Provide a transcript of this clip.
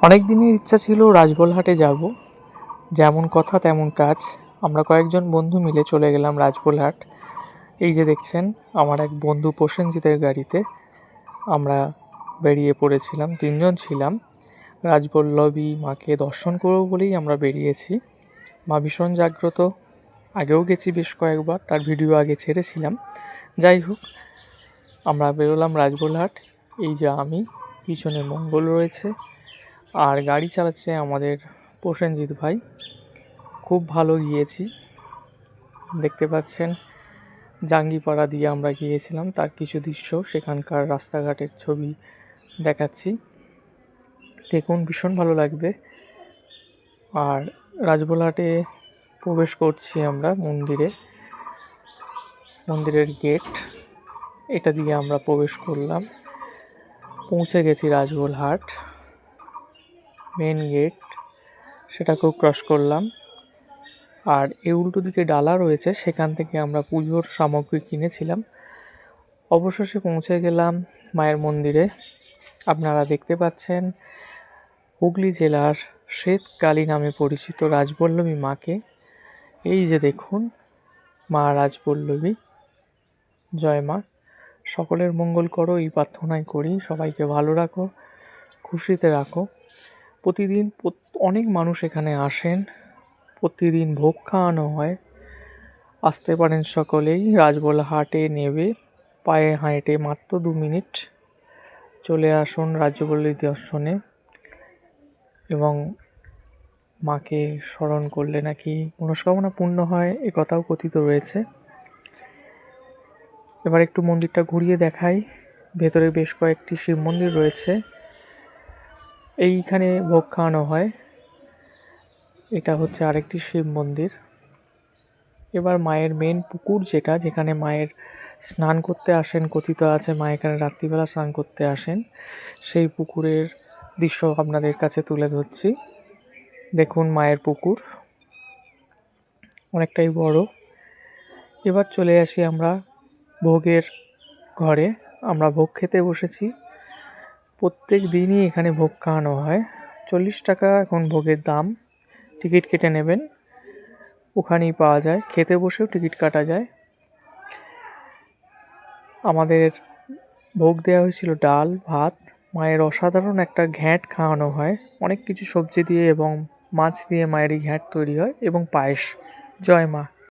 অনেক দিনের ইচ্ছা ছিল রাজবলহাটে যাব। যেমন কথা তেমন কাজ। আমরা কয়েকজন বন্ধু মিলে চলে গেলাম রাজবলহাট। এই যে দেখছেন, আমার এক বন্ধু প্রসেনজিতের গাড়িতে আমরা বেরিয়ে পড়েছিলাম, 3জন ছিলাম। রাজবল্লভী মাকে দর্শন করব বলেই আমরা বেরিয়েছি। মা ভীষণ জাগ্রত, আগেও গেছি বেশ কয়েকবার, তার ভিডিও আগে ছেড়েছিলাম। যাই হোক, আমরা বেরোলাম রাজবলহাট। এই যে আমি, পিছনে মঙ্গল রয়েছে, আর গাড়ি চালাচ্ছে আমাদের প্রসেনজিৎ ভাই। খুব ভালো গিয়েছি। দেখতে পাচ্ছেন, জাঙ্গিপাড়া দিয়ে আমরা গিয়েছিলাম, তার কিছু দৃশ্য, সেখানকার রাস্তাঘাটের ছবি দেখাচ্ছি। দেখুন, ভীষণ ভালো লাগবে। আর রাজবলহাটে প্রবেশ করছি আমরা মন্দিরের গেট, এটা দিয়ে আমরা প্রবেশ করলাম। পৌঁছে গেছি রাজবলহাট মেন গেট, সেটাকেও ক্রস করলাম। আর এই উল্টো দিকে ডালা রয়েছে, সেখান থেকে আমরা পুজোর সামগ্রী কিনেছিলাম। অবশেষে পৌঁছে গেলাম মায়ের মন্দিরে। আপনারা দেখতে পাচ্ছেন হুগলি জেলার শ্বেতকালী নামে পরিচিত রাজবল্লভী মাকে। এই যে দেখুন, মা রাজবল্লভী। জয় মা। সকলের মঙ্গল করো, এই প্রার্থনাই করি। সবাইকে ভালো রাখো, খুশিতে রাখো। প্রতিদিন অনেক মানুষ এখানে আসেন, প্রতিদিন ভোগ খাওয়ানো হয়। আসতে পারেন সকলেই। রাজবলহাটে নেবে পায়ে হাঁটে মাত্র 2 মিনিট চলে আসুন রাজবল্লভী দর্শনে। এবং মাকে স্মরণ করলে নাকি মনস্কামনা পূর্ণ হয়, এ কথাও কথিত রয়েছে। এবার একটু মন্দিরটা ঘুরিয়ে দেখাই। ভেতরে বেশ কয়েকটি শিব মন্দির রয়েছে, এইখানে ভোগ খাওয়ানো হয়। এটা হচ্ছে আরেকটি শিব মন্দির। এবার মায়ের মেন পুকুর, যেখানে মায়ের স্নান করতে আসেন, কথিত আছে মা এখানে রাত্রিবেলা স্নান করতে আসেন, সেই পুকুরের দৃশ্য আপনাদের কাছে তুলে ধরছি। দেখুন মায়ের পুকুর অনেকটাই বড়। এবার চলে আসি আমরা ভোগের ঘরে। আমরা ভোগ খেতে বসেছি। প্রত্যেক দিনই এখানে ভোগ খাওয়ানো হয়। 40 টাকা এখন ভোগের দাম। টিকিট কেটে নেবেন, ওখানেই পাওয়া যায়। খেতে বসেও টিকিট কাটা যায়। আমাদের ভোগ দেওয়া হয়েছিল ডাল ভাত। মায়ের অসাধারণ একটা ঘ্যাঁট খাওয়ানো হয়, অনেক কিছু সবজি দিয়ে এবং মাছ দিয়ে মায়ের এই ঘ্যাঁট তৈরি হয়, এবং পায়েস। জয় মা।